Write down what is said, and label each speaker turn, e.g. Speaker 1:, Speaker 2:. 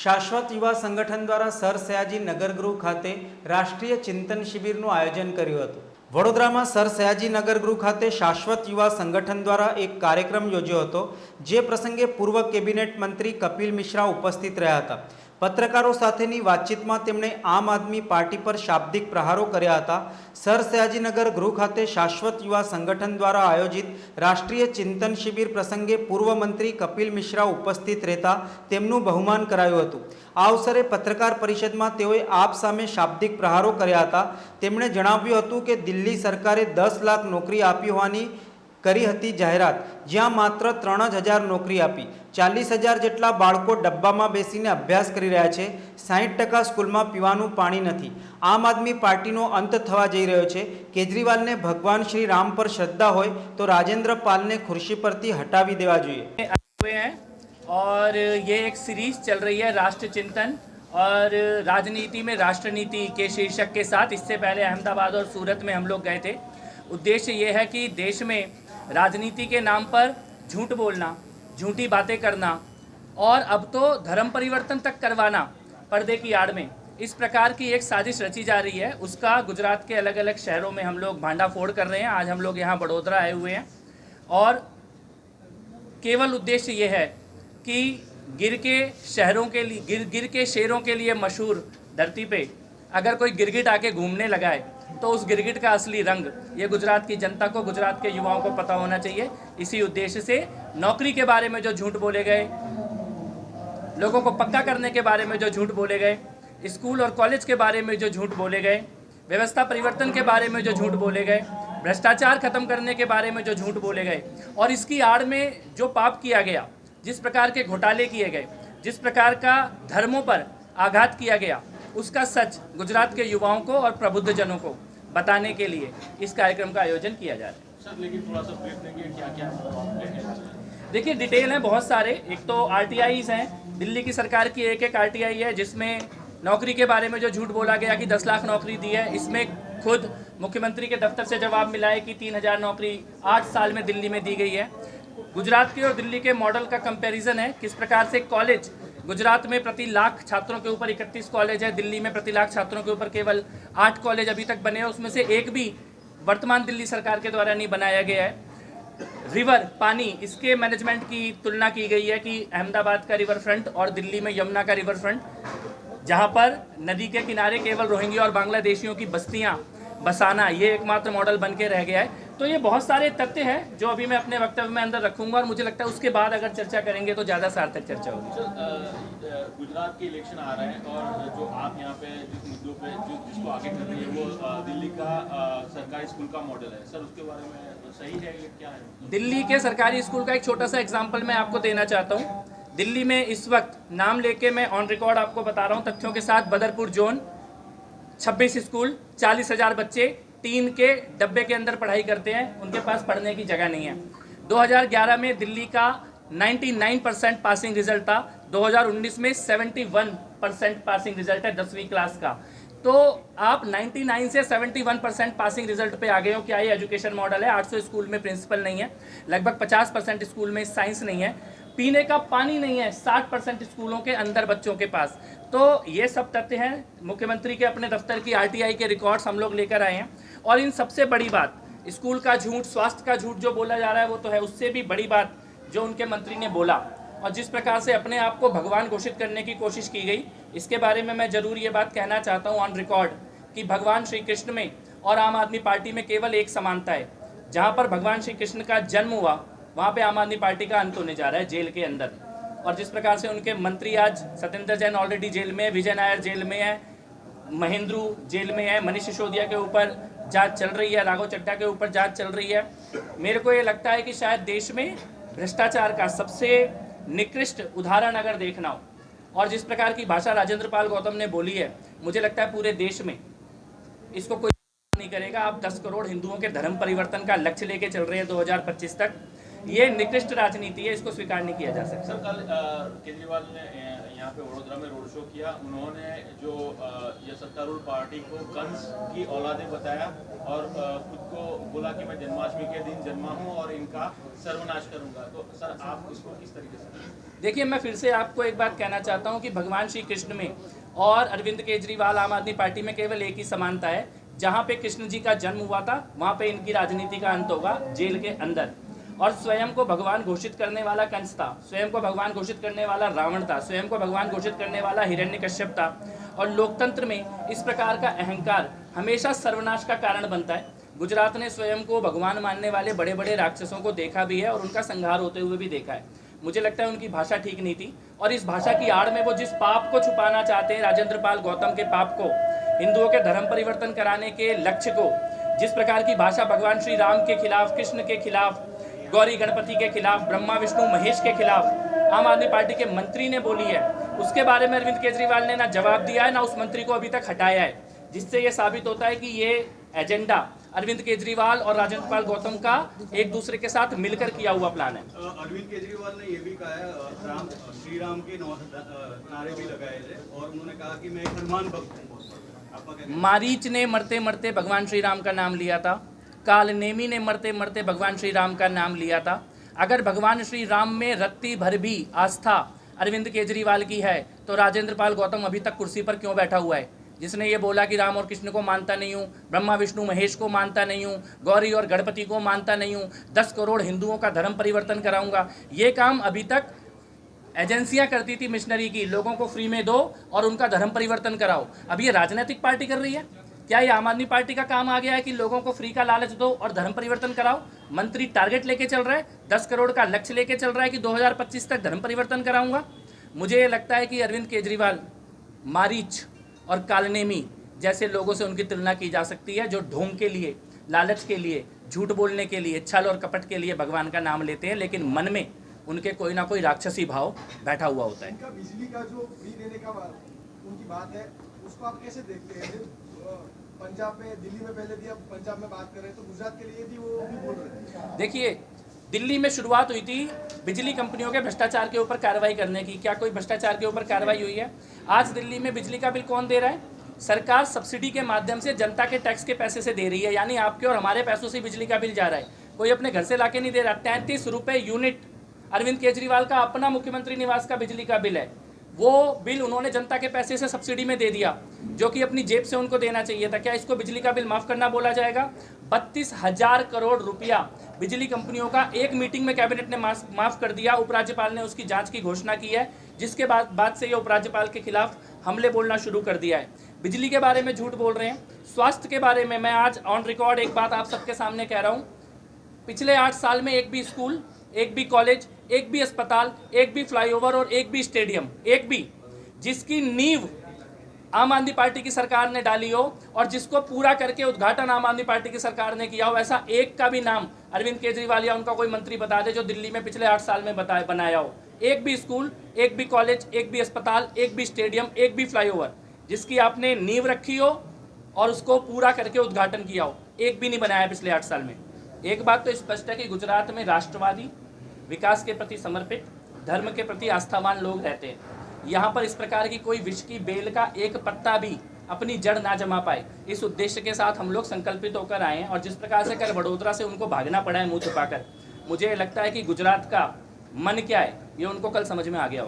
Speaker 1: શાશ્વત યુવા સંગઠન દ્વારા સર સયાજી નગરગૃહ ખાતે રાષ્ટ્રીય ચિંતન શિબિરનું આયોજન કર્યું હતું। વડોદરામાં સર સયાજી નગરગૃહ ખાતે શાશ્વત યુવા સંગઠન દ્વારા એક કાર્યક્રમ યોજ્યો હતો, જે પ્રસંગે પૂર્વ કેબિનેટ મંત્રી કપિલ મિશ્રા ઉપસ્થિત રહ્યા હતા। પત્રકારો સાથેની વાતચીતમાં તેમણે આમ આદમી પાર્ટી પર શાબ્દિક પ્રહારો કર્યા હતા। સર સયાજીનગર ગૃહ ખાતે શાશ્વત યુવા સંગઠન દ્વારા આયોજિત રાષ્ટ્રીય ચિંતન શિબિર પ્રસંગે પૂર્વ મંત્રી કપિલ મિશ્રા ઉપસ્થિત રહેતા તેમનું બહુમાન કરાયું હતું। આ અવસરે પત્રકાર પરિષદમાં તેઓએ આપ સામે શાબ્દિક પ્રહારો કર્યા હતા। તેમણે જણાવ્યું હતું કે દિલ્હી સરકારે 10 લાખ નોકરી આપી હોવાની કરી હતી જાહેરાત, જ્યાં માત્ર 3000 નોકરી આપી। 40,000 જેટલા બાળકો ડબ્બામાં બેસીને અભ્યાસ કરી રહ્યા છે। 60% સ્કૂલમાં પીવાનું પાણી નથી। આમ આદમી પાર્ટીનો અંત થવા જઈ રહ્યો છે। કેજરીવાલને ભગવાન શ્રી राम पर श्रद्धा હોય તો રાજેન્દ્ર પાલને ખુરશી પરથી હટાવી દેવા જોઈએ।
Speaker 2: और ये एक सीरीज चल रही है राष्ट्र चिंतन और राजनीति में राष्ट्रनीति के शीर्षक के साथ। इससे पहले अहमदाबाद और सूरत में हम लोग गए थे। उद्देश्य ये है कि देश में राजनीति के नाम पर झूठ बोलना, झूठी बातें करना और अब तो धर्म परिवर्तन तक करवाना पर्दे की आड़ में, इस प्रकार की एक साजिश रची जा रही है। उसका गुजरात के अलग अलग शहरों में हम लोग भांडाफोड़ कर रहे हैं। आज हम लोग यहाँ बड़ोदरा आए हुए हैं और केवल उद्देश्य ये है कि गिर के शहरों के लिए गिर के शेरों के लिए मशहूर धरती पे अगर कोई गिरगिट आके घूमने लगा है तो उस गिरगिट का असली रंग ये गुजरात की जनता को, गुजरात के युवाओं को पता होना चाहिए। इसी उद्देश्य से नौकरी के बारे में जो झूठ बोले गए, लोगों को पक्का करने के बारे में जो झूठ बोले गए, स्कूल और कॉलेज के बारे में जो झूठ बोले गए, व्यवस्था परिवर्तन के बारे में जो झूठ बोले गए, भ्रष्टाचार खत्म करने के बारे में जो झूठ बोले गए और इसकी आड़ में जो पाप किया गया, जिस प्रकार के घोटाले किए गए, जिस प्रकार का धर्मों पर आघात किया गया, उसका सच गुजरात के युवाओं को और प्रबुद्ध जनों को बताने के लिए इस कार्यक्रम का आयोजन किया जा रहा है।
Speaker 3: सर, लेकिन थोड़ा सा ब्रीफ देंगे क्या
Speaker 2: देखिए, डिटेल हैं बहुत सारे। एक तो आरटीआईज हैं, दिल्ली की सरकार की एक आरटीआई है जिसमें नौकरी के बारे में जो झूठ बोला गया कि 10 लाख नौकरी दी है, इसमें खुद मुख्यमंत्री के दफ्तर से जवाब मिला है कि 3000 नौकरी 8 साल में दिल्ली में दी गई है। गुजरात के और दिल्ली के मॉडल का कंपैरिजन है, किस प्रकार से कॉलेज गुजरात में प्रति लाख छात्रों के ऊपर 31 कॉलेज है, दिल्ली में प्रति लाख छात्रों के ऊपर केवल 8 कॉलेज अभी तक बने हैं, उसमें से एक भी वर्तमान दिल्ली सरकार के द्वारा नहीं बनाया गया है। रिवर पानी, इसके मैनेजमेंट की तुलना की गई है कि अहमदाबाद का रिवर फ्रंट और दिल्ली में यमुना का रिवर फ्रंट, जहां पर नदी के किनारे केवल रोहिंग्या और बांग्लादेशियों की बस्तियां बसाना, ये एकमात्र मॉडल बन के रह गया है। तो ये बहुत सारे तथ्य हैं जो अभी मैं अपने वक्तव्य में अंदर रखूंगा और मुझे लगता है उसके बाद अगर चर्चा करेंगे तो ज़्यादा सार्थक चर्चा होगी।
Speaker 3: सर, गुजरात के इलेक्शन आ रहे हैं और जो आप यहाँ पे जिस मुद्दों पे जिसको आगे कर रही है वो दिल्ली का सरकारी स्कूल का मॉडल है। सर, उसके बारे में सही है क्या है? दिल्ली
Speaker 2: के सरकारी स्कूल का एक छोटा सा एग्जाम्पल मैं आपको देना चाहता हूँ। दिल्ली में इस वक्त नाम लेके मैं ऑन रिकॉर्ड आपको बता रहा हूँ तथ्यों के साथ, बदरपुर जोन 26 स्कूल, 40,000 बच्चे टीन के डब्बे के अंदर पढ़ाई करते हैं, उनके पास पढ़ने की जगह नहीं है। 2011 में दिल्ली का 99% पासिंग रिजल्ट था, 2019 में 71% पासिंग रिजल्ट है 10वीं क्लास का। तो आप 99 से 71% पासिंग रिजल्ट पे आ गए हो। क्या ये एजुकेशन मॉडल है? 800 स्कूल में प्रिंसिपल नहीं है, लगभग 50% स्कूल में साइंस नहीं है, पीने का पानी नहीं है 60% स्कूलों के अंदर बच्चों के पास। तो ये सब तथ्य हैं, मुख्यमंत्री के अपने दफ्तर की आरटीआई के रिकॉर्ड्स हम लोग लेकर आए हैं। और इन सबसे बड़ी बात, स्कूल का झूठ, स्वास्थ्य का झूठ जो बोला जा रहा है वो तो है, उससे भी बड़ी बात जो उनके मंत्री ने बोला और जिस प्रकार से अपने आप को भगवान घोषित करने की कोशिश की गई, इसके बारे में मैं ज़रूर ये बात कहना चाहता हूँ ऑन रिकॉर्ड कि भगवान श्री कृष्ण में और आम आदमी पार्टी में केवल एक समानता है। जहाँ पर भगवान श्री कृष्ण का जन्म हुआ वहाँ पे आम आदमी पार्टी का अंत होने जा रहा है जेल के अंदर। और जिस प्रकार से उनके मंत्री आज, सत्येंद्र जैन ऑलरेडी जेल में है, विजय नायर जेल में है, महेंद्रू जेल में है, मनीष सिसोदिया के ऊपर जांच चल रही है, राघव चड्ढा के ऊपर जांच चल रही है। मेरे को ये लगता है कि शायद देश में भ्रष्टाचार का सबसे निकृष्ट उदाहरण अगर देखना हो और जिस प्रकार की भाषा राजेंद्र पाल गौतम ने बोली है, मुझे लगता है पूरे देश में इसको कोई नहीं करेगा। आप 10 करोड़ हिंदुओं के धर्म परिवर्तन का लक्ष्य लेके चल रहे हैं 2025 तक। ये निकृष्ट राजनीति है, इसको स्वीकार नहीं किया जा सकता।
Speaker 3: सर कल केजरीवाल ने यहाँ पे वडोदरा में रोड शो किया। उन्होंने जो ये सत्तारूढ़ पार्टी को कंस की औलादे बताया और खुद को बोला कि मैं जन्माष्टमी के दिन जन्मा हूँ और इनका सर्वनाश करूंगा। तो सर आप इसको किस तरीके से?
Speaker 2: देखिए, मैं फिर से आपको एक बात कहना चाहता हूँ कि भगवान श्री कृष्ण में और अरविंद केजरीवाल आम आदमी पार्टी में केवल एक ही समानता है। जहाँ पे कृष्ण जी का जन्म हुआ था वहाँ पे इनकी राजनीति का अंत होगा, जेल के अंदर। और स्वयं को भगवान घोषित करने वाला कंस था, स्वयं को भगवान घोषित करने वाला रावण था, स्वयं को भगवान घोषित करने वाला हिरण्यकश्यप था। और लोकतंत्र में इस प्रकार का अहंकार हमेशा सर्वनाश का कारण बनता है। गुजरात ने स्वयं को भगवान मानने वाले बड़े बड़े राक्षसों को देखा भी है और उनका संहार होते हुए भी देखा है। मुझे लगता है उनकी भाषा ठीक नहीं थी और इस भाषा की आड़ में वो जिस पाप को छुपाना चाहते हैं, राजेंद्र पाल गौतम के पाप को, हिंदुओं के धर्म परिवर्तन कराने के लक्ष्य को, जिस प्रकार की भाषा भगवान श्री राम के खिलाफ, कृष्ण के खिलाफ, गौरी गणपति के खिलाफ, ब्रह्मा विष्णु महेश के खिलाफ आम आदमी पार्टी के मंत्री ने बोली है, उसके बारे में अरविंद केजरीवाल ने ना जवाब दिया है, ना उस मंत्री को अभी तक हटाया है। जिससे ये साबित होता है कि ये एजेंडा अरविंद केजरीवाल और राजेंद्र पाल गौतम का एक दूसरे के साथ मिलकर किया हुआ प्लान है।
Speaker 4: अरविंद केजरीवाल ने ये भी कहा है, श्री राम के नारे भी लगाए थे और उन्होंने कहा कि मैं एक हनुमान भक्त हूँ। आपका क्या कहना है?
Speaker 2: मारीच ने मरते मरते भगवान श्री राम का नाम लिया था, काल नेमी ने मरते मरते भगवान श्री राम का नाम लिया था। अगर भगवान श्री राम में रत्ती भर भी आस्था अरविंद केजरीवाल की है तो राजेंद्र पाल गौतम अभी तक कुर्सी पर क्यों बैठा हुआ है, जिसने ये बोला कि राम और कृष्ण को मानता नहीं हूँ, ब्रह्मा विष्णु महेश को मानता नहीं हूँ, गौरी और गणपति को मानता नहीं हूँ, 10 करोड़ हिंदुओं का धर्म परिवर्तन कराऊंगा। ये काम अभी तक एजेंसियां करती थी मिशनरी की, लोगों को फ्री में दो और उनका धर्म परिवर्तन कराओ। अब ये राजनीतिक पार्टी कर रही है। क्या ये आम आदमी पार्टी का काम आ गया है कि लोगों को फ्री का लालच दो और धर्म परिवर्तन कराओ? मंत्री टारगेट लेके चल रहा है, 10 करोड़ का लक्ष्य लेके चल रहा है कि 2025 तक धर्म परिवर्तन कराऊंगा। मुझे लगता है कि अरविंद केजरीवाल मारीच और कालनेमी जैसे लोगों से उनकी तुलना की जा सकती है, जो ढोंग के लिए, लालच के लिए, झूठ बोलने के लिए, छल और कपट के लिए भगवान का नाम लेते हैं, लेकिन मन में उनके कोई ना कोई राक्षसी भाव बैठा हुआ होता है।
Speaker 5: इनका बिजली का जो फ्री देने का उनकी बात है, उसको आप कैसे देखते हैं? पंजाब में, दिल्ली में पहले दिया, पंजाब में बात करें तो गुजरात के लिए भी वो भी बोल रहे थे।
Speaker 2: देखिए, दिल्ली में शुरुआत हुई थी बिजली कंपनियों के भ्रष्टाचार के ऊपर कार्रवाई करने की। क्या कोई भ्रष्टाचार के ऊपर कार्रवाई हुई है? आज दिल्ली में बिजली का बिल कौन दे रहा है? सरकार सब्सिडी के माध्यम से जनता के टैक्स के पैसे से दे रही है, यानी आपके और हमारे पैसों से बिजली का बिल जा रहा है। कोई अपने घर से लाके नहीं दे रहा। 33 रुपये यूनिट अरविंद केजरीवाल का अपना मुख्यमंत्री निवास का बिजली का बिल है। वो बिल उन्होंने जनता के पैसे से सब्सिडी में दे दिया, जो कि अपनी जेब से उनको देना चाहिए था। क्या इसको बिजली का बिल माफ़ करना बोला जाएगा? 32,000 करोड़ रुपया बिजली कंपनियों का एक मीटिंग में कैबिनेट ने माफ़ कर दिया। उपराज्यपाल ने उसकी जांच की घोषणा की है, जिसके बाद से ये उपराज्यपाल के खिलाफ हमले बोलना शुरू कर दिया है। बिजली के बारे में झूठ बोल रहे हैं। स्वास्थ्य के बारे में मैं आज ऑन रिकॉर्ड एक बात आप सबके सामने कह रहा हूँ। पिछले 8 साल में एक भी स्कूल, एक भी कॉलेज, एक भी अस्पताल, एक भी फ्लाईओवर और एक भी स्टेडियम, एक भी जिसकी नींव आम आदमी पार्टी की सरकार ने डाली हो और जिसको पूरा करके उद्घाटन आम आदमी पार्टी की सरकार ने किया हो, ऐसा एक का भी नाम अरविंद केजरीवाल या उनका कोई मंत्री बता दे जो दिल्ली में पिछले 8 साल में बनाया हो। एक भी स्कूल, एक भी कॉलेज, एक भी अस्पताल, एक भी स्टेडियम, एक भी फ्लाईओवर जिसकी आपने नींव रखी हो और उसको पूरा करके उद्घाटन किया हो, एक भी नहीं बनाया पिछले 8 साल में। एक बात तो स्पष्ट है कि गुजरात में राष्ट्रवादी, विकास के प्रति समर्पित, धर्म के प्रति आस्थावान लोग रहते हैं। यहाँ पर इस प्रकार की कोई विष की बेल का एक पत्ता भी अपनी जड़ ना जमा पाए, इस उद्देश्य के साथ हम लोग संकल्पित होकर आए हैं। और जिस प्रकार से कल वडोदरा से उनको भागना पड़ा है मुंह छुपाकर, मुझे लगता है कि गुजरात का मन क्या है ये उनको कल समझ में आ गया होगा।